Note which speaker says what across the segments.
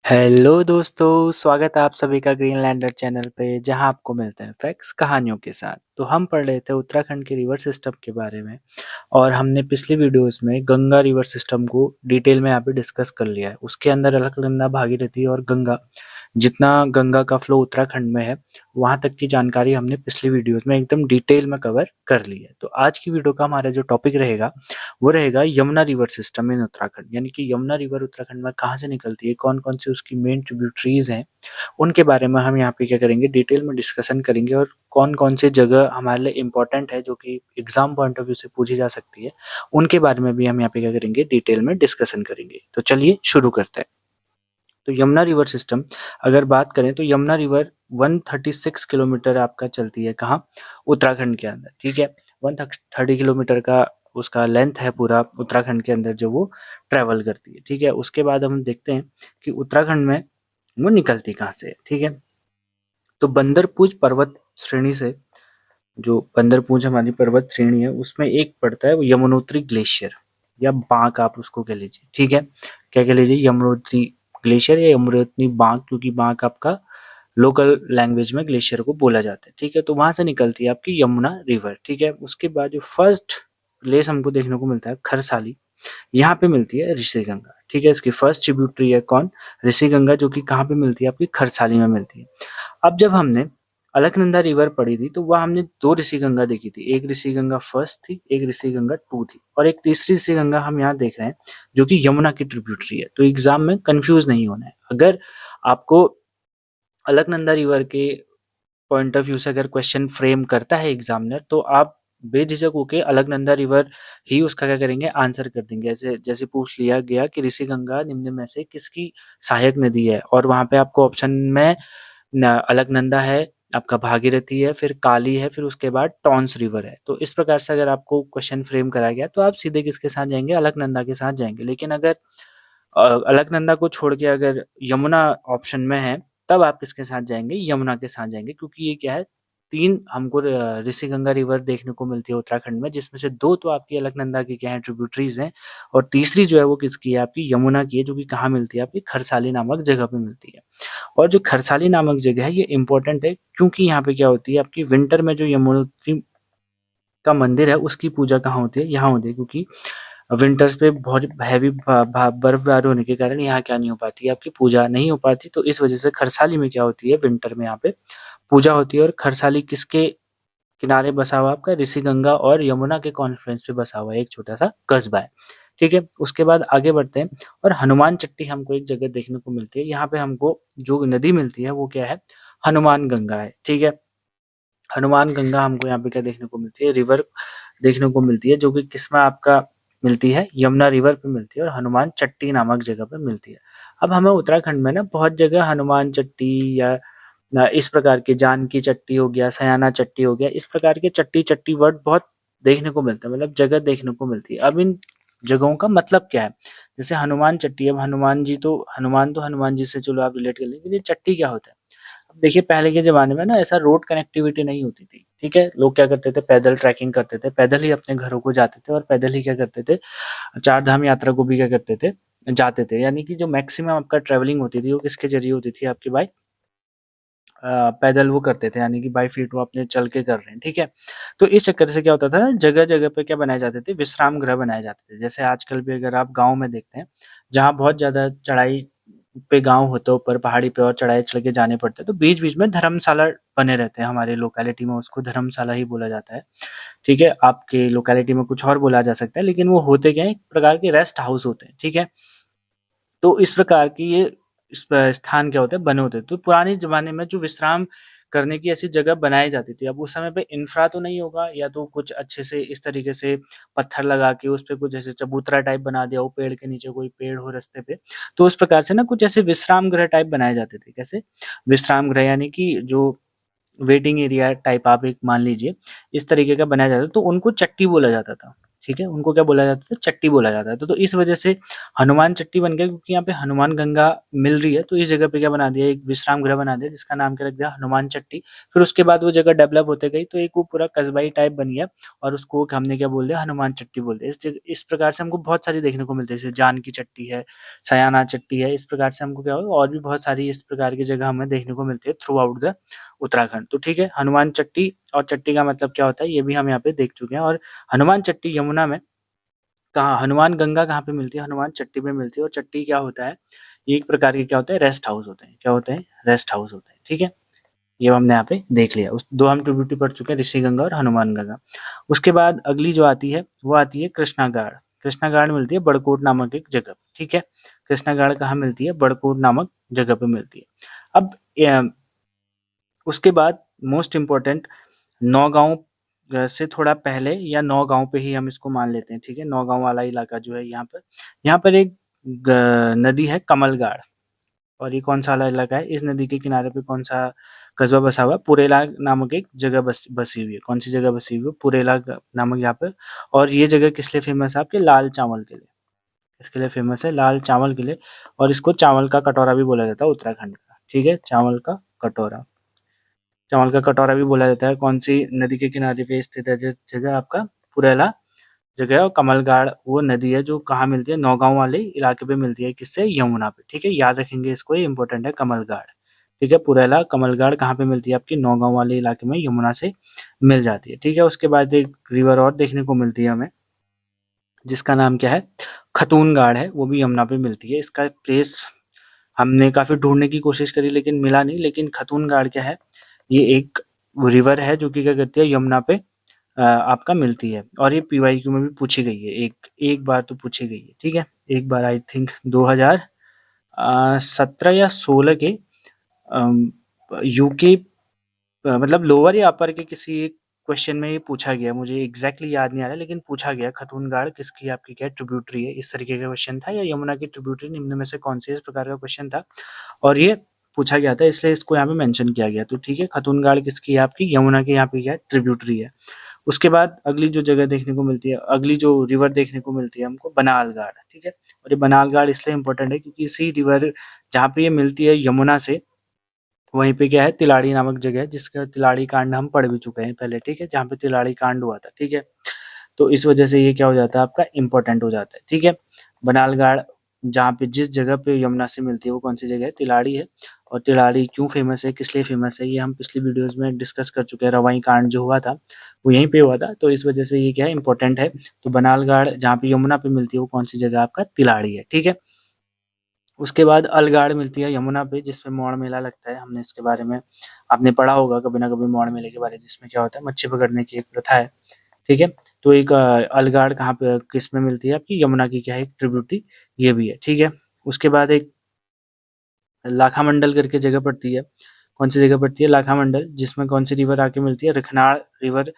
Speaker 1: Hello दोस्तों, स्वागत है आप सभी का ग्रीनलैंडर चैनल पे जहां आपको मिलते हैं फैक्ट्स कहानियों के साथ। तो हम पढ़ रहे थे उत्तराखंड के रिवर सिस्टम के बारे में और हमने पिछली वीडियोस में गंगा रिवर सिस्टम को डिटेल में यहाँ पे डिस्कस कर लिया है। उसके अंदर अलकनंदा, भागीरथी और गंगा, जितना गंगा का फ्लो उत्तराखंड में है वहां तक की जानकारी हमने पिछली वीडियोस में एकदम डिटेल में कवर कर ली है। तो आज की वीडियो का हमारा जो टॉपिक रहेगा वो रहेगा Yamuna river system in Uttarakhand, यानी कि यमुना रिवर उत्तराखंड में कहाँ से निकलती है, कौन कौन सी उसकी मेन ट्रिब्यूटरीज हैं, उनके बारे में हम यहाँ पे क्या करेंगे, डिटेल में डिस्कशन करेंगे और कौन कौन सी जगह हमारे लिए इंपॉर्टेंट है जो कि एग्जाम पॉइंट ऑफ व्यू से पूछी जा सकती है, उनके बारे में भी हम यहाँ पे क्या करेंगे, डिटेल में डिस्कशन करेंगे। तो चलिए शुरू करते हैं। तो यमुना रिवर सिस्टम अगर बात करें तो यमुना रिवर 136 किलोमीटर आपका चलती है कहाँ, उत्तराखंड के अंदर। ठीक है, 130 किलोमीटर का उसका लेंथ है पूरा उत्तराखंड के अंदर जो वो ट्रेवल करती है। ठीक है, उसके बाद हम देखते हैं कि उत्तराखंड में वो निकलती कहाँ से है। ठीक है, तो बंदरपूज पर्वत श्रेणी से, जो बंदरपूज हमारी पर्वत श्रेणी है उसमें एक पड़ता है वो यमुनोत्री ग्लेशियर या बांक आप उसको कह लीजिए। ठीक है, क्या कह लीजिए, यमुनोत्री ग्लेशियर या यमुनोत्री बांक, क्योंकि बांक आपका लोकल लैंग्वेज में ग्लेशियर को बोला जाता है। ठीक है, तो वहां से निकलती है आपकी यमुना रिवर। ठीक है, उसके बाद जो फर्स्ट प्लेस हमको देखने को मिलता है खरसाली, यहाँ पे मिलती है ऋषि गंगा। ठीक है, इसकी फर्स्ट ट्रिब्यूटरी है कौन, ऋषि गंगा, जो कि कहाँ पे मिलती है, आपकी खरसाली में मिलती है। अब जब हमने अलकनंदा रिवर पढ़ी थी तो वह हमने दो ऋषि गंगा देखी थी, एक ऋषि गंगा फर्स्ट थी, एक ऋषि गंगा टू थी, और एक तीसरी ऋषि गंगा हम यहाँ देख रहे हैं जो कि यमुना की ट्रिब्यूटरी है। तो एग्जाम में कंफ्यूज नहीं होना है। अगर आपको अलकनंदा रिवर के पॉइंट ऑफ व्यू से अगर क्वेश्चन फ्रेम करता है एग्जामिनर, तो आप बेझिझक होके अलकनंदा रिवर ही उसका क्या करेंगे, आंसर कर देंगे। ऐसे जैसे पूछ लिया गया कि ऋषि गंगा निम्न में से किसकी सहायक नदी है, और वहां पे आपको ऑप्शन में अलकनंदा है, आपका भागीरथी है, फिर काली है, फिर उसके बाद टॉन्स रिवर है। तो इस प्रकार से अगर आपको क्वेश्चन फ्रेम कराया गया तो आप सीधे किसके साथ जाएंगे, अलकनंदा के साथ जाएंगे। लेकिन अगर अलकनंदा को छोड़ के अगर यमुना ऑप्शन में है, तब आप किसके साथ जाएंगे, यमुना के साथ जाएंगे, क्योंकि ये क्या है, तीन हमको ऋषि गंगा रिवर देखने को मिलती है उत्तराखंड में, जिसमें से दो तो आपकी अलकनंदा की क्या है, ट्रिब्यूटरीज हैं, और तीसरी जो है वो किसकी है, आपकी यमुना की है, जो कि कहाँ मिलती है, आपकी खरसाली नामक जगह पे मिलती है। और जो खरसाली नामक जगह है ये इंपॉर्टेंट है, क्योंकि यहाँ पे क्या होती है, आपकी विंटर में जो यमुनोत्री का मंदिर है उसकी पूजा कहाँ होती है, यहाँ होती है, क्योंकि विंटर्स पे बहुत हैवी बर्फबारी होने के कारण यहाँ क्या नहीं हो पाती है, आपकी पूजा नहीं हो पाती। तो इस वजह से खरसाली में क्या होती है, विंटर में यहाँ पे पूजा होती है। और खरसाली किसके किनारे बसा हुआ, आपका ऋषि गंगा और यमुना के कॉन्फ्लुएंस पे बसा हुआ एक छोटा सा कस्बा है। ठीक है, उसके बाद आगे बढ़ते हैं और हनुमान चट्टी हमको एक जगह देखने को मिलती है। यहाँ पे हमको जो नदी मिलती है वो क्या है, हनुमान गंगा है। ठीक है, हनुमान गंगा हमको यहाँ पे क्या देखने को मिलती है, रिवर देखने को मिलती है, जो कि किसमें आपका मिलती है, यमुना रिवर पे मिलती है, और हनुमान चट्टी नामक जगह पे मिलती है। अब हमें उत्तराखंड में ना बहुत जगह हनुमान चट्टी या इस प्रकार के जानकी चट्टी हो गया, सयाना चट्टी हो गया, इस प्रकार के चट्टी चट्टी वर्ड बहुत देखने को मिलता है, मतलब जगह देखने को मिलती है। अब इन जगहों का मतलब क्या है, जैसे हनुमान चट्टी, अब हनुमान जी तो हनुमान जी से चलो आप रिलेट कर लेंगे, ये चट्टी क्या होता है। अब देखिए पहले के ज़माने में ना ऐसा रोड कनेक्टिविटी नहीं होती थी। ठीक है, लोग क्या करते थे, पैदल ट्रैकिंग करते थे, पैदल ही अपने घरों को जाते थे, और पैदल ही क्या करते थे, चार धाम यात्रा को भी क्या करते थे, जाते थे। यानी कि जो मैक्सिमम आपका ट्रैवलिंग होती थी वो किसके ज़रिए होती थी, आपकी बाई पैदल वो करते थे, यानी कि बाई फीट वो अपने चल के कर रहे हैं। ठीक है, तो इस चक्कर से क्या होता था ना, जगह-जगह पे क्या बनाए जाते थे, विश्राम गृह बनाए जाते थे। जैसे आजकल भी अगर आप गाँव में देखते हैं, जहाँ बहुत ज़्यादा चढ़ाई पे गाँव होता है, ऊपर पहाड़ी पे और चढ़ाई चढ़ के जाने पड़ते हैं, तो बीच-बीच में धर्मशाला बने रहते हैं। हमारे लोकेलिटी में उसको धर्मशाला ही बोला जाता है। ठीक है, आपके लोकेलिटी में कुछ और बोला जा सकता है, लेकिन वो होते क्या है, एक प्रकार के रेस्ट हाउस होते हैं। ठीक है, तो इस प्रकार की ये स्थान क्या होते हैं, बने होते हैं। तो पुराने ज़माने में जो विश्राम करने की ऐसी जगह बनाई जाती थी। अब उस समय पे इंफ्रा तो नहीं होगा, या तो कुछ अच्छे से इस तरीके से पत्थर लगा के उस पे कुछ ऐसे चबूतरा टाइप बना दिया हो, पेड़ के नीचे कोई पेड़ हो रास्ते पे। तो उस प्रकार से ना कुछ ऐसे विश्राम गृह टाइप बनाए जाते थे। कैसे? विश्राम गृह, यानी कि जो वेटिंग एरिया टाइप आप एक मान लीजिए, इस तरीके का बनाया जाता था, तो उनको चट्टी बोला जाता था। ठीक है, उनको क्या बोला जाता था, चट्टी बोला जाता था। तो इस वजह से हनुमान चट्टी बन गया, क्योंकि यहाँ पे हनुमान गंगा मिल रही है, तो इस जगह पे क्या बना दिया, एक विश्राम गृह बना दिया जिसका नाम क्या रख दिया, हनुमान चट्टी। फिर उसके बाद वो जगह डेवलप होते गई, तो एक वो पूरा कस्बाई टाइप बन गया और उसको हमने क्या बोल दिया, हनुमान चट्टी बोल दिया। इस प्रकार से हमको बहुत सारी देखने को मिलती है, जैसे जानकी चट्टी है, सयाना चट्टी है। इस प्रकार से हमको क्या होगा, और भी बहुत सारी इस प्रकार की जगह हमें देखने को मिलती है थ्रू आउट द उत्तराखंड। तो ठीक है, हनुमान चट्टी और चट्टी का मतलब क्या होता है, ये भी हम यहाँ पे देख चुके हैं। और हनुमान चट्टी यमुना में कहाँ, हनुमान गंगा कहाँ पे मिलती है, हनुमान चट्टी पे मिलती है। और चट्टी क्या होता है, ये एक प्रकार के क्या होता है, रेस्ट हाउस होते हैं। क्या होते हैं, रेस्ट हाउस होते हैं। ठीक है, ये हमने यहाँ पे देख लिया। उस दो हम ट्रिब्यूटरी पढ़ चुके हैं, ऋषि गंगा और हनुमान गंगा। उसके बाद अगली जो आती है वो आती है कृष्णा गाड़। कृष्णा गाड़ मिलती है बड़कोट नामक एक जगह। ठीक है, कृष्णा गाड़ कहाँ मिलती है, बड़कोट नामक जगह पे मिलती है। अब उसके बाद मोस्ट इम्पोर्टेंट नौगांव से थोड़ा पहले, या नौगांव पे ही हम इसको मान लेते हैं। ठीक है, नौगांव वाला इलाका जो है, यहाँ पर एक नदी है कमलगाड़। और ये कौन सा वाला इलाका है, इस नदी के किनारे पे कौन सा कस्बा बसा हुआ है, पुरेला नामक एक जगह बसी हुई है। कौन सी जगह बसी हुई है, पुरेला नामक यहाँ पे। और ये जगह किस लिए फेमस है, आपके लाल चावल के लिए। इसके लिए फेमस है, लाल चावल के लिए। और इसको चावल का कटोरा भी बोला जाता है उत्तराखंड का। ठीक है, चावल का कटोरा, चावल का कटोरा भी बोला जाता है। कौन सी नदी के किनारे पे स्थित है जगह, आपका पुरेला जगह है। और कमलगाड़ वो नदी है जो कहाँ मिलती है, नौगांव वाले इलाके पे मिलती है, किससे, यमुना पे। ठीक है, याद रखेंगे इसको, ये इंपॉर्टेंट है, कमलगाड़। ठीक है, पुरेला कमलगाड़ कहाँ पे मिलती है, आपकी नौगांव वाले इलाके में, यमुना से मिल जाती है। ठीक है, उसके बाद एक रिवर और देखने को मिलती है हमें, जिसका नाम क्या है, खतूनगाड़ है, वो भी यमुना पे मिलती है। इसका प्लेस हमने काफी ढूंढने की कोशिश करी लेकिन मिला नहीं। लेकिन खतूनगाड़ क्या है, ये एक रिवर है जो कि क्या करती है, यमुना पे आपका मिलती है। और ये पीवाईक्यू में भी पूछी गई है, एक एक बार तो पूछी गई है। ठीक है, एक बार आई थिंक 2017 या 16 के यूके, मतलब लोअर या अपर के किसी एक क्वेश्चन में ये पूछा गया, मुझे एग्जैक्टली याद नहीं आ रहा, लेकिन पूछा गया खतूनगाड़ किसकी आपकी क्या ट्रिब्यूटरी है, इस तरीके का क्वेश्चन था, या यमुना की ट्रिब्यूटरी निम्न में से कौन सी, इस प्रकार का क्वेश्चन था। और ये पूछा गया था, इसलिए इसको यहाँ पे मेंशन किया गया। तो ठीक है, खतूनगाड़ किसकी है, आपकी यमुना की यहाँ पे क्या ट्रिब्यूटरी है। उसके बाद अगली जो जगह देखने को मिलती है, अगली जो रिवर देखने को मिलती है हमको, बनालगाड़। ठीक है, और ये बनालगाड़ इसलिए इंपॉर्टेंट है क्योंकि इसी रिवर जहाँ पे ये मिलती है यमुना से, वहीं पे क्या है, तिलाड़ी नामक जगह है, जिसका तिलाड़ी कांड हम पढ़ भी चुके हैं पहले। ठीक है, जहाँ पे तिलाड़ी कांड हुआ था। ठीक है, तो इस वजह से ये क्या हो जाता है, आपका इम्पोर्टेंट हो जाता है। ठीक है, बनालगाड़ जहाँ पे, जिस जगह पे यमुना से मिलती है, वो कौन सी जगह है, तिलाड़ी है। और तिलाड़ी क्यों फेमस है, किस लिए फेमस है, ये हम पिछली वीडियोस में डिस्कस कर चुके हैं। रवाई कांड जो हुआ था वो यहीं पे हुआ था, तो इस वजह से ये क्या है, इंपॉर्टेंट है। तो बनालगाड़ जहाँ पे यमुना पे मिलती है, वो कौन सी जगह, आपका तिलाड़ी है। ठीक है, उसके बाद अलगाड़ मिलती है यमुना पे, जिसपे मोड़ मेला लगता है। हमने इसके बारे में, आपने पढ़ा होगा कभी ना कभी मोड़ मेले के बारे में, जिसमें क्या होता है, मच्छी पकड़ने की एक प्रथा है। ठीक है, तो एक अलगाड़ कहाँ पे, किस में मिलती है, आपकी यमुना की क्या है, एक ट्रिब्यूटरी ये भी है। ठीक है, उसके बाद एक लाखा मंडल करके जगह पड़ती है। कौन सी जगह पड़ती है, लाखा मंडल, जिसमें कौन सी रिवर आके मिलती है, रखनाड़ रिवर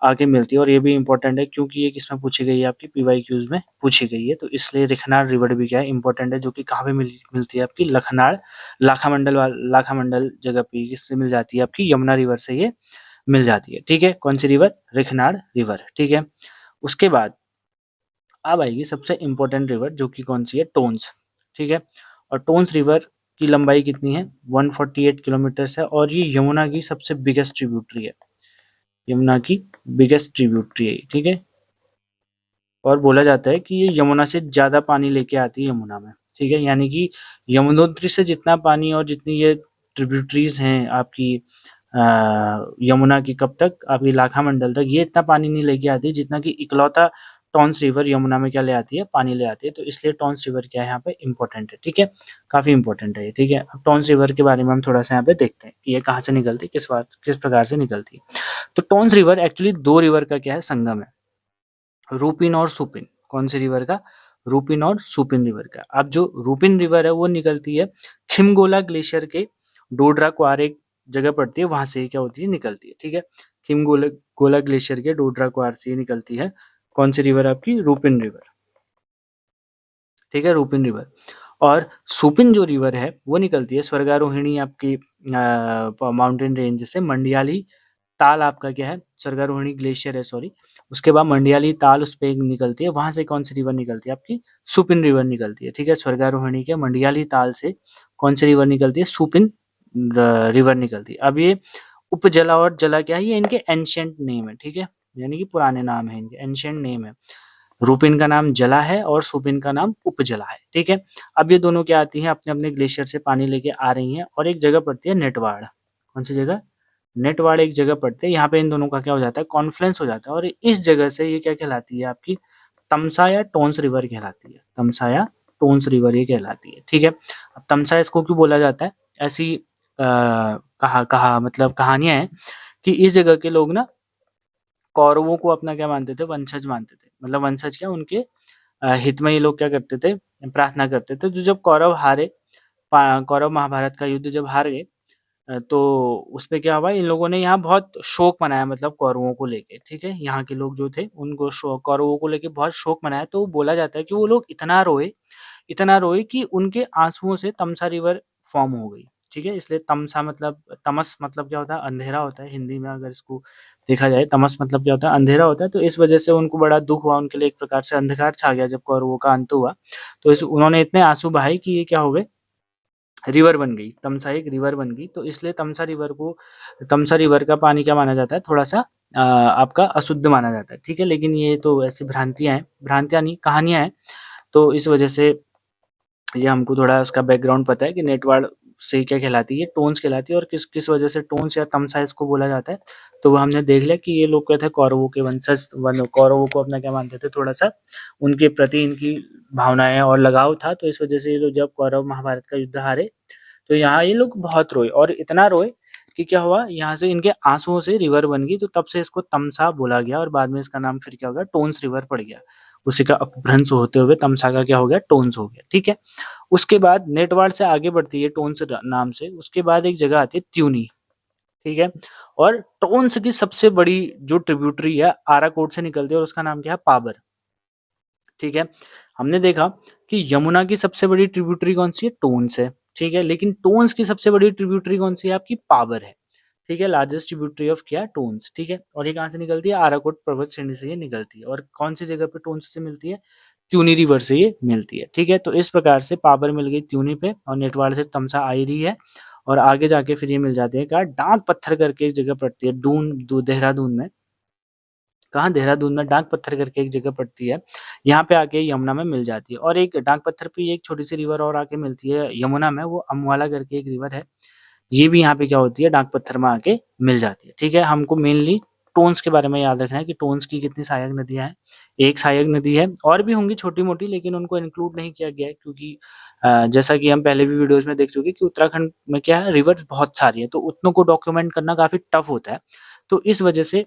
Speaker 1: आके मिलती है। और ये भी इंपॉर्टेंट है क्योंकि ये किसमें पूछी गई है, आपकी पीवाईक्यूज में पूछी गई है। तो इसलिए रखनाड़ रिवर भी क्या है, इंपॉर्टेंट है, जो कि कहाँ पे मिलती है, आपकी लखनाड़, लाखा मंडल जगह पे किससे मिल जाती है, आपकी यमुना रिवर से ये मिल जाती है। ठीक है, कौन सी रिवर, रखनाड़ रिवर। ठीक है, उसके बाद अब आएगी सबसे इम्पोर्टेंट रिवर, जो कि कौन सी है, टोन्स। ठीक है, और टोन्स रिवर की लंबाई कितनी है, 148 किलोमीटर है। और ये यमुना की सबसे बिगेस्ट ट्रिब्यूटरी है, यमुना की बिगेस्ट ट्रिब्यूटरी है। ठीक है, और बोला जाता है कि ये यमुना से ज्यादा पानी लेके आती है यमुना में। ठीक है, यानी कि यमुनोत्री से जितना पानी और जितनी ये ट्रिब्यूटरीज हैं आपकी यमुना की, कब तक, आपकी लाखा मंडल तक, ये इतना पानी नहीं लेके आती जितना कि इकलौता टॉन्स रिवर यमुना में क्या ले आती है, पानी ले आती है। तो इसलिए टॉन्स रिवर क्या है, यहाँ पे इंपॉर्टेंट है। ठीक है, काफी इंपॉर्टेंट है ये। ठीक है, अब टॉन्स रिवर के बारे में हम थोड़ा सा यहाँ पे देखते हैं कि ये कहाँ से निकलती है, किस प्रकार से निकलती है। तो टॉन्स रिवर एक्चुअली दो रिवर का क्या है, संगम है, रूपिन और सुपिन। कौन सी रिवर का, रूपिन और सुपिन रिवर का। अब जो रूपिन रिवर है वो निकलती है खिमगोला ग्लेशियर के डोडरा क्वार एक जगह पड़ती है, वहां से क्या होती है, निकलती है। ठीक है, खिमगोला गोला ग्लेशियर के डोडरा क्वार से निकलती है। कौन सी रिवर, आपकी रूपिन रिवर। ठीक है, रूपिन रिवर। और सुपिन जो रिवर है वो निकलती है स्वर्गारोहिणी आपकी माउंटेन रेंज से, मंडियाली ताल आपका क्या है, स्वर्गारोहिणी ग्लेशियर है सॉरी, उसके बाद मंडियाली ताल उस पे निकलती है, वहां से कौन सी रिवर निकलती है आपकी, सुपिन रिवर निकलती है। ठीक है, स्वर्गारोहिणी के मंडियाली ताल से कौन सी रिवर निकलती है, सुपिन रिवर निकलती है। अब ये उपजला और जला क्या है, ये इनके एंशियंट नेम है। ठीक है, यानी कि पुराने नाम है इनके, एंशियंट नेम है। रूपिन का नाम जला है और सुपिन का नाम उपजला है। ठीक है, अब ये दोनों क्या आती हैं, अपने अपने ग्लेशियर से पानी लेके आ रही हैं और एक जगह पड़ती है नेटवाड़। कौन सी जगह, नेटवाड़ एक जगह पड़ती है, यहाँ पे इन दोनों का क्या हो जाता है, कॉन्फ्लुएंस हो जाता है और इस जगह से ये क्या कहलाती है आपकी, तमसा या टोंस रिवर कहलाती है। तमसा या टोंस रिवर ये कहलाती है। ठीक है, अब तमसा इसको क्यों बोला जाता है, ऐसी कहा कहा मतलब कहानियां हैं कि इस जगह के लोग ना कौरवों को अपना क्या मानते थे, वंशज मानते थे। मतलब वंशज क्या, उनके हित में ये लोग क्या करते थे, प्रार्थना करते थे। तो जब कौरव हारे, कौरव महाभारत का युद्ध जब हार गए, तो उसपे क्या हुआ, इन लोगों ने यहाँ बहुत शोक मनाया, मतलब कौरवों को लेके। ठीक है, यहाँ के लोग जो थे उनको कौरवों को लेके बहुत शोक मनाया। तो बोला जाता है कि वो लोग इतना रोए कि उनके आंसुओं से तमसा रिवर फॉर्म हो गई। ठीक है, इसलिए तमसा मतलब, तमस मतलब क्या होता है, अंधेरा होता है हिंदी में। अगर इसको देखा जाए, तमस मतलब क्या होता है, अंधेरा होता है। तो इस वजह से उनको बड़ा दुख हुआ, उनके लिए एक प्रकार से अंधकार छा गया जब कौरवों का अंत हुआ। तो इस उन्होंने इतने आंसू बहाए कि ये क्या हो गए, रिवर बन गई। तमसा एक रिवर बन गई। तो इसलिए तमसा रिवर का पानी क्या माना जाता है, थोड़ा सा आपका अशुद्ध माना जाता है। ठीक है, लेकिन ये तो ऐसी भ्रांतियां हैं, भ्रांतियां नहीं, कहानियां हैं। तो इस वजह से ये हमको थोड़ा उसका बैकग्राउंड पता है कि नेटवाड़ से क्या कहलाती है, टोन्स कहलाती है। और किस किस वजह से टोन्स या तमसा इसको बोला जाता है, तो वो हमने देख लिया कि ये लोग क्या थे, कौरवों के वंशज, कौरवों को अपना क्या मानते थे, थोड़ा सा उनके प्रति इनकी भावनाएं और लगाव था। तो इस वजह से ये लोग जब कौरव महाभारत का युद्ध हारे, तो यहाँ ये लोग बहुत रोए और इतना रोए कि क्या हुआ, यहाँ से इनके आंसुओं से रिवर बन गई। तो तब से इसको तमसा बोला गया और बाद में इसका नाम फिर क्या हो गया, टोन्स रिवर पड़ गया। उसी का अपभ्रंश होते हुए तमसा का क्या हो गया, टोन्स हो गया। ठीक है, उसके बाद नेटवाड़ से आगे बढ़ती है टोन्स नाम से, उसके बाद एक जगह आती है त्यूनी। ठीक है, और टोन्स की सबसे बड़ी जो ट्रिब्यूटरी है आराकोट से निकलती है और उसका नाम क्या है, पाबर। ठीक है, हमने देखा कि यमुना की सबसे बड़ी ट्रिब्यूटरी कौन सी है, टोन्स है। ठीक है, लेकिन टोन्स की सबसे बड़ी ट्रिब्यूटरी कौन सी है, आपकी पाबर है। ठीक है, लार्जेस्ट ट्रिब्यूटरी ऑफ क्या, टोन्स। ठीक है, और ये कहाँ से निकलती है, आराकोट पर्वत श्रेणी से ये निकलती है। और कौन सी जगह पे टोन्स से मिलती है, त्यूनी रिवर से ये मिलती है। ठीक है, तो इस प्रकार से पाबर मिल गई त्यूनी पे और नेटवाड़ से तमसा आई रही है। और आगे जाके फिर ये मिल जाते हैं कहा, डांक पत्थर करके एक जगह पड़ती है, देहरादून में। कहाँ, देहरादून में डांक पत्थर करके एक जगह पड़ती है, यहाँ पे आके यमुना में मिल जाती है। और एक डांक पत्थर पे एक छोटी सी रिवर और आके मिलती है यमुना में, वो अम्वाला करके एक रिवर है। ये भी यहाँ पे क्या होती है, डाक पत्थर में आके मिल जाती है। ठीक है, हमको मेनली टोन्स के बारे में याद रखना है कि टोन्स की कितनी सहायक नदियां हैं। एक सहायक नदी है, और भी होंगी छोटी मोटी, लेकिन उनको इंक्लूड नहीं किया गया है क्योंकि जैसा कि हम पहले भी वीडियोस में देख चुके कि उत्तराखंड में क्या है, रिवर्स बहुत सारी है, तो उतनों को डॉक्यूमेंट करना काफी टफ होता है। तो इस वजह से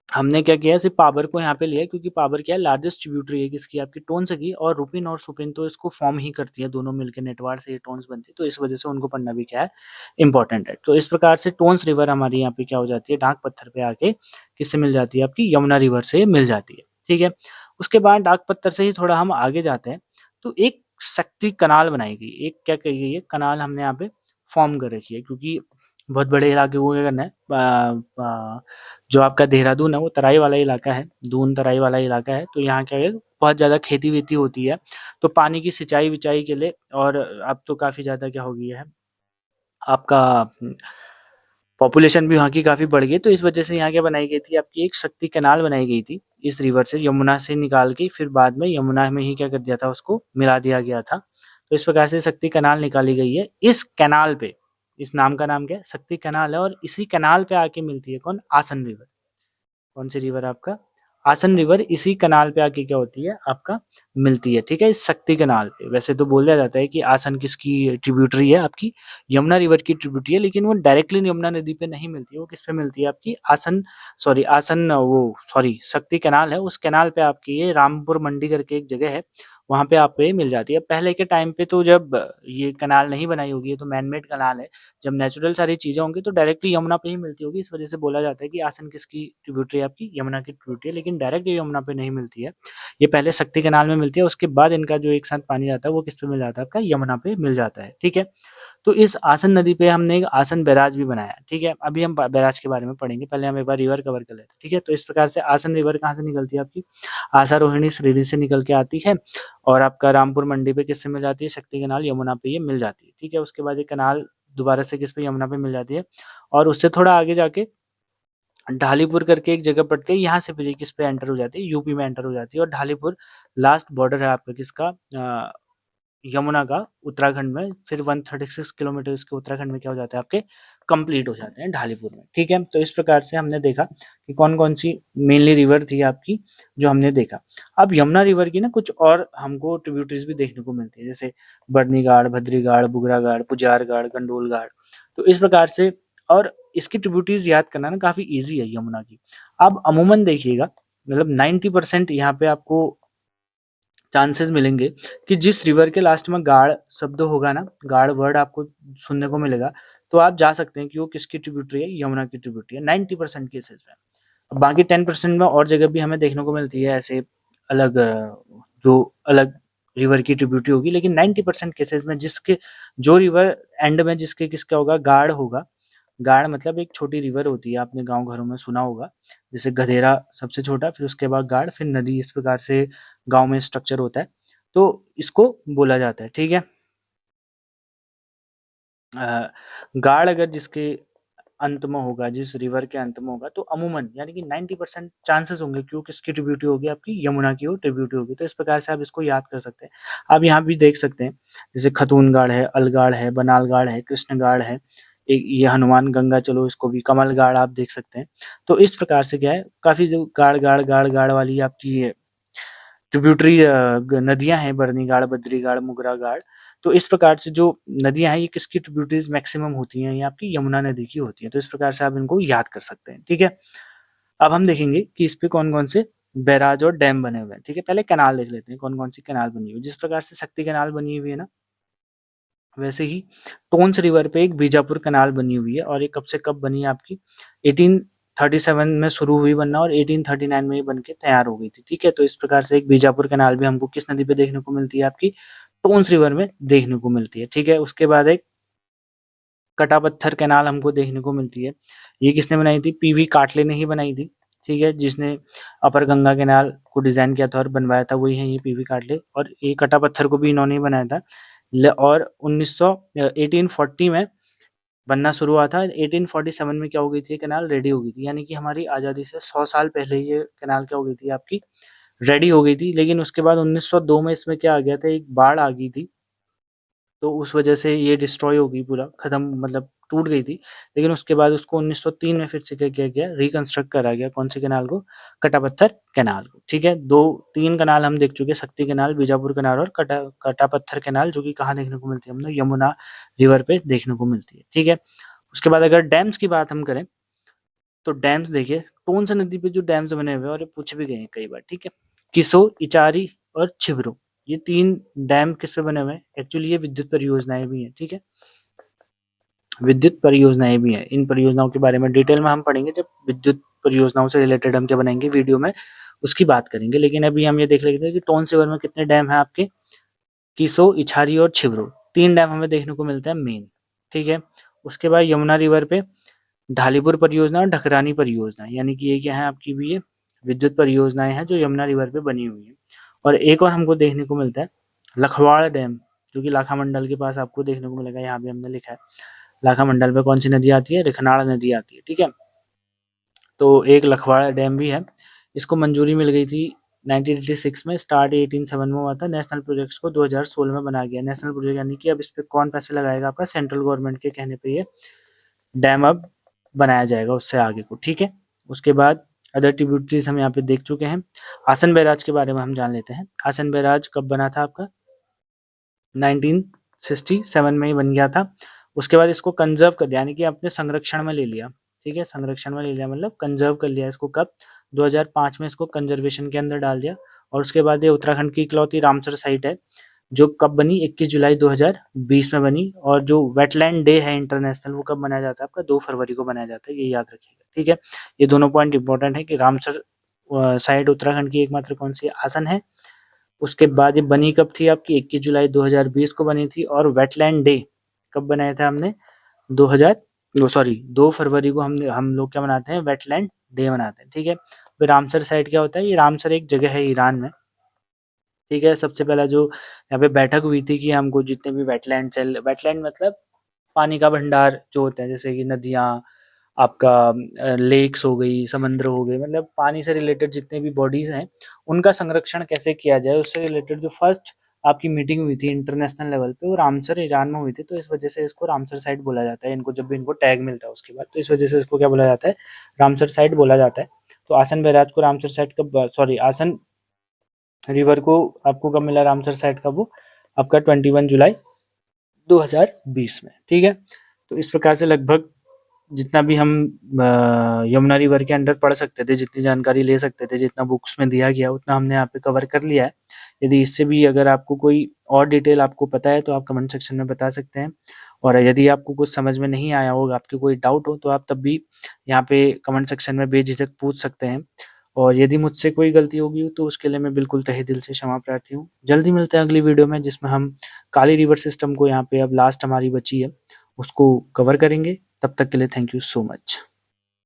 Speaker 1: हमने क्या किया, सिर्फ पाबर को यहाँ पे लिया क्योंकि पाबर क्या है, लार्जेस्ट ट्रिब्यूटरी है किसकी, आपकी टोन्स की। और रूपिन और सुपिन तो इसको फॉर्म ही करती है, दोनों मिलकर नेटवाड़ से ये टोन्स बनती है। तो इस वजह से उनको पढ़ना भी क्या है, इंपॉर्टेंट है। तो इस प्रकार से टोन्स रिवर हमारी यहाँ पे क्या हो जाती है, डाक पत्थर पे आके किससे मिल जाती है, आपकी यमुना रिवर से मिल जाती है। ठीक है, उसके बाद डाक पत्थर से ही थोड़ा हम आगे जाते हैं, तो एक शक्ति कनाल बनाई गई, एक क्या कही गई है, कनाल हमने यहाँ पे फॉर्म कर रखी है। क्योंकि बहुत बड़े इलाके को क्या करना है, जो आपका देहरादून है वो तराई वाला इलाका है, दून तराई वाला इलाका है। तो यहाँ क्या है, बहुत ज़्यादा खेती वेती होती है। तो पानी की सिंचाई विचाई के लिए, और अब तो काफ़ी ज़्यादा क्या हो गया है, आपका पॉपुलेशन भी वहाँ की काफ़ी बढ़ गई। तो इस वजह से यहाँ क्या बनाई गई थी, आपकी एक शक्ति कैनाल बनाई गई थी, इस रिवर से यमुना से निकाल के फिर बाद में यमुना में ही क्या कर दिया था, उसको मिला दिया गया था। तो इस प्रकार से शक्ति कैनाल निकाली गई है। इस कैनाल पे, इस नाम का नाम क्या है, शक्ति कैनाल है। और इसी कैनाल पे आके मिलती है कौन, आसन रिवर। कौन सी रिवर आपका, आसन रिवर, इसी कनाल पे आके क्या होती है, आपका मिलती है। ठीक है, इस शक्ति कनाल पे। वैसे तो बोला जाता है कि आसन किसकी ट्रिब्यूटरी है, आपकी यमुना रिवर की ट्रिब्यूटरी है, लेकिन वो डायरेक्टली यमुना नदी पे नहीं मिलती है, वो किस पे मिलती है, आपकी आसन वो सॉरी शक्ति कनाल है, उस कनाल पे आपकी ये रामपुर मंडी करके एक जगह है, वहां पे आपको ये मिल जाती है। पहले के टाइम पे तो जब ये कनाल नहीं बनाई होगी, ये तो मैनमेड कनाल है, जब नेचुरल सारी चीजें होंगी तो डायरेक्टली यमुना पे ही मिलती होगी। इस वजह से बोला जाता है कि आसन किसकी ट्रिब्यूटरी है, आपकी यमुना की ट्रिब्यूटरी है, लेकिन डायरेक्ट ये यमुना पे नहीं मिलती है, ये पहले शक्ति कैनाल में मिलती है। उसके बाद इनका जो एक साथ पानी जाता है वो किस पे मिल जाता है, आपका यमुना पे मिल जाता है। ठीक है, तो इस आसन नदी पे हमने एक आसन बैराज भी बनाया, ठीक है? अभी हम ब बैराज के बारे में पढ़ेंगे, पहले हम एक बार रिवर कवर कर लेते हैं, ठीक है? तो इस प्रकार से आसन रिवर कहाँ से निकलती है आपकी? आशारोहिणी सरीरी से निकल के आती है और आपका रामपुर मंडी पे किससे मिल जाती है? शक्ति कैनाल यमुना पे ये मिल जाती है, ठीक है? उसके बाद ये कैनाल दोबारा से किस पे? यमुना पे मिल जाती है और उससे थोड़ा आगे जाके ढालीपुर करके एक जगह पड़ती है, यहाँ से फिर ये किस पे एंटर हो जाती है? यूपी में एंटर हो जाती है और ढालीपुर लास्ट बॉर्डर है आपका किसका? यमुना का उत्तराखंड में। फिर 136 किलोमीटर इसके उत्तराखंड में क्या हो जाता है आपके? कंप्लीट हो जाते हैं ढालीपुर में, ठीक है? तो इस प्रकार से हमने देखा कि कौन-कौन सी मेनली रिवर थी आपकी जो हमने देखा। अब यमुना रिवर की ना कुछ और हमको ट्रिब्यूटरीज भी देखने को मिलती है, जैसे बरनी घाट, भद्री घाट, बुगरा घाट, पुजार घाट, गंडोल घाट। तो इस प्रकार से और इसकी ट्रिब्यूटरीज याद करना ना काफ़ी ईज़ी है यमुना की। अब अमूमन देखिएगा मतलब 90% यहाँ पे आपको चांसेस मिलेंगे कि जिस रिवर के लास्ट में गाड़ शब्द होगा ना, गाड़ वर्ड आपको सुनने को मिलेगा, तो आप जा सकते हैं कि वो किसकी ट्रिब्यूटरी है? यमुना की ट्रिब्यूटरी है 90% केसेस में। अब बाकी 10% में और जगह भी हमें देखने को मिलती है ऐसे अलग जो अलग रिवर की ट्रिब्यूटरी होगी, लेकिन 90% केसेस में जिसके जो रिवर एंड में जिसके किसका होगा? गाड़ होगा। गाड़ मतलब एक छोटी रिवर होती है, आपने गाँव घरों में सुना होगा। जैसे गधेरा सबसे छोटा, फिर उसके बाद गाड़, फिर नदी, इस प्रकार से गाँव में स्ट्रक्चर होता है। तो इसको बोला जाता है, ठीक है? अ, गाड़ अगर जिसके अंत में होगा, जिस रिवर के अंत में होगा, तो अमूमन यानी कि 90% चांसेस होंगे कि वो किसकी ट्रिब्यूटरी होगी? आपकी यमुना की वो ट्रिब्यूटरी होगी। तो इस प्रकार से आप इसको याद कर सकते हैं। आप यहाँ भी देख सकते हैं, जैसे खतून गाड़ है, अलगाड़ है, बनाल गाड़ है, कृष्ण गाड़ है, एक ये हनुमान गंगा चलो इसको भी कमल गाड़ आप देख सकते हैं। तो इस प्रकार से क्या है, काफ़ी जो गाड़ वाली आपकी ये ट्रिब्यूटरी नदियाँ हैं, बरनी गाड़, बद्री गाड़, मुगरा गाड़। तो इस प्रकार से जो नदियाँ हैं, ये किसकी ट्रिब्यूटरीज़ मैक्सिमम होती हैं? ये आपकी यमुना नदी की होती हैं। तो इस प्रकार से आप इनको याद कर सकते हैं, ठीक है? अब हम देखेंगे कि इस पे कौन-कौन से बैराज और डैम बने हुए हैं, ठीक है? पहले कैनाल देख लेते हैं, कौन-कौन सी कैनाल बनी हुई है। जिस प्रकार से शक्ति कैनाल बनी हुई है ना, वैसे ही टोन्स रिवर पे एक बीजापुर कैनाल बनी हुई है और ये कब से कब बनी है आपकी? 1837 में शुरू हुई बनना और 1839 में ये बन के तैयार हो गई थी, ठीक है? तो इस प्रकार से एक बीजापुर कैनाल भी हमको किस नदी पे देखने को मिलती है? आपकी टोन्स रिवर में देखने को मिलती है, ठीक है? उसके बाद एक कटापत्थर कैनाल हमको देखने को मिलती है। ये किसने बनाई थी? पीवी काटले ने ही बनाई थी, ठीक है? जिसने अपर गंगा कैनाल को डिज़ाइन किया था और बनवाया था, वही है ये पीवी काटले और ये कटापत्थर को भी इन्होंने ही बनाया था। ल और 1840 में बनना शुरू हुआ था। 1847 में क्या हो गई थी? ये कैनाल रेडी हो गई थी। यानी कि हमारी आज़ादी से 100 साल पहले ये कैनाल क्या हो गई थी आपकी? रेडी हो गई थी। लेकिन उसके बाद 1902 में इसमें क्या आ गया था? एक बाढ़ आ गई थी। तो उस वजह से ये डिस्ट्रॉय हो गई पूरा, खत्म मतलब टूट गई थी। लेकिन उसके बाद उसको 1903 में फिर से क्या किया गया? रिकंस्ट्रक्ट करा गया। कौन से कैनाल को? कटापत्थर कैनाल को, ठीक है? 2-3 कैनाल हम देख चुके हैं, शक्ति कैनाल, बीजापुर कैनाल और कटापत्थर कैनाल, जो कि कहाँ देखने को मिलती है? हमें यमुना रिवर पे देखने को मिलती है, ठीक है? उसके बाद अगर डैम्स की बात हम करें, तो डैम्स देखिए, टोंस नदी पे जो डैम्स बने हुए हैं और ये पूछे भी गए हैं कई बार, ठीक है? किसो, इचारी और छिबरो, ये 3 डैम किस पे बने हुए हैं? एक्चुअली ये विद्युत परियोजनाएँ भी हैं, ठीक है? विद्युत परियोजनाएँ भी हैं। इन परियोजनाओं के बारे में डिटेल में हम पढ़ेंगे जब विद्युत परियोजनाओं से रिलेटेड हम क्या बनाएँगे वीडियो में, उसकी बात करेंगे। लेकिन अभी हम ये देख लेते हैं कि टोंस रिवर में कितने डैम हैं आपके? किसो, इछारी और छिबरो, 3 डैम हमें देखने को मिलते हैं मेन, ठीक है? उसके बाद यमुना रिवर पे ढालीपुर परियोजना और ढकरानी परियोजना, यानी कि ये क्या है आपकी भी ये विद्युत परियोजनाएँ हैं जो यमुना रिवर पे बनी हुई हैं। और एक और हमको देखने को मिलता है लखवाड़ डैम, जो कि लाखामंडल के पास आपको देखने को मिलेगा, यहाँ पे हमने लिखा है। लाखामंडल में कौन सी नदी आती है? रिखनाड़ नदी आती है, ठीक है? तो एक लखवाड़ डैम भी है। इसको मंजूरी मिल गई थी 1986 में, स्टार्ट 1807 में हुआ था। नेशनल प्रोजेक्ट्स को 2016 में बनाया गया। नेशनल प्रोजेक्ट यानी कि अब इस पे कौन पैसे लगाएगा? आपका सेंट्रल गवर्नमेंट के कहने पे ये डैम अब बनाया जाएगा उससे आगे को, ठीक है? उसके बाद अदर ट्रिब्यूटरीज हम यहाँ पे देख चुके हैं। आसन बैराज के बारे में हम जान लेते हैं। आसन बैराज कब बना था आपका? 1967 में ही बन गया था। उसके बाद इसको कंज़र्व कर दिया, यानी कि अपने संरक्षण में ले लिया, ठीक है? संरक्षण में ले लिया मतलब कंज़र्व कर लिया इसको कब? 2005 में इसको कंज़र्वेशन के अंदर डाल दिया और उसके बाद ये उत्तराखंड की इकलौती रामसर साइट है, जो कब बनी? 21 जुलाई 2020 में बनी। और जो वेटलैंड डे है इंटरनेशनल, वो कब मनाया जाता है आपका? 2 फरवरी को मनाया जाता है, ये याद रखिएगा, ठीक है? ये दोनों पॉइंट इंपॉर्टेंट है कि रामसर साइट उत्तराखंड की एकमात्र कौन-सी आसन है। उसके बाद ये बनी कब थी आपकी? 21 जुलाई 2020 को बनी थी और वेटलैंड डे कब बनाया था हमने? 2000 सॉरी 2 फरवरी को हम लोग क्या मनाते हैं? वेटलैंड डे मनाते हैं, ठीक है? फिर रामसर साइट क्या होता है? ये रामसर एक जगह है ईरान में, ठीक है? सबसे पहला जो यहाँ पे बैठक हुई थी कि हमको जितने भी वेटलैंड मतलब पानी का भंडार जो होता है, जैसे कि नदियाँ, आपका लेक्स हो गई, समुद्र हो गए, मतलब पानी से रिलेटेड जितने भी बॉडीज़ हैं, उनका संरक्षण कैसे किया जाए, उससे रिलेटेड जो फर्स्ट आपकी मीटिंग हुई थी इंटरनेशनल लेवल पे, वो रामसर ईरान में हुई थी। तो इस वजह से इसको रामसर साइट बोला जाता है, इनको जब भी इनको टैग मिलता है उसके बाद, तो इस वजह से इसको क्या बोला जाता है? रामसर साइट बोला जाता है। तो आसन बैराज को रामसर साइट कब सॉरी आसन रिवर को आपको कब मिला रामसर साइट का? वो आपका 21 जुलाई 2020 में, ठीक है? तो इस प्रकार से लगभग जितना भी हम यमुना रिवर के अंडर पढ़ सकते थे, जितनी जानकारी ले सकते थे, जितना बुक्स में दिया गया उतना हमने यहाँ पे कवर कर लिया है। यदि इससे भी अगर आपको कोई और डिटेल आपको पता है तो आप कमेंट सेक्शन में बता सकते हैं, और यदि आपको कुछ समझ में नहीं आया हो, आपकी कोई डाउट हो, तो आप तब भी यहाँ पे कमेंट सेक्शन में बेझिझक पूछ सकते हैं। और यदि मुझसे कोई गलती होगी तो उसके लिए मैं बिल्कुल तहे दिल से क्षमा प्रार्थी हूँ। जल्दी मिलते हैं अगली वीडियो में, जिसमें हम काली रिवर सिस्टम को, यहाँ पे अब लास्ट हमारी बची है, उसको कवर करेंगे। तब तक के लिए थैंक यू सो मच।